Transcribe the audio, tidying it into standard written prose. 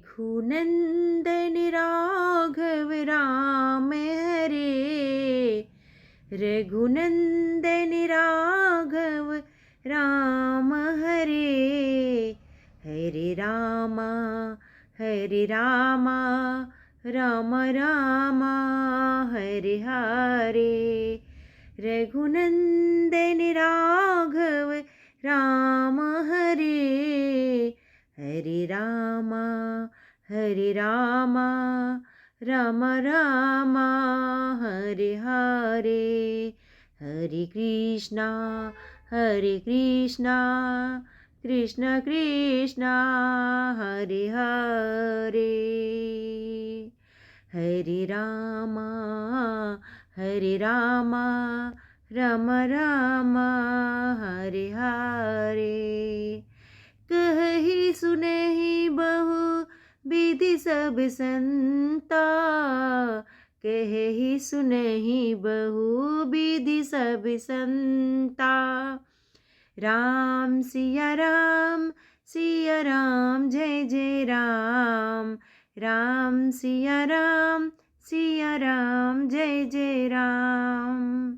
रघुनंदन राघव राम हरे, रघुनंदन राघव राम हरे। हरे रामा राम रामा हरे हरे। रघुनंदन राघव राम हरे, हरे रामा राम रामा हरे हरे। हरे कृष्णा कृष्ण कृष्ण हरे हरे। हरे रामा राम रामा हरे हरे। कहि सुनहि बहु विधि सब संता, कहि सुनहि बहु विधि सब संता। राम सिया राम जय जय राम, राम सिया राम जय जय राम।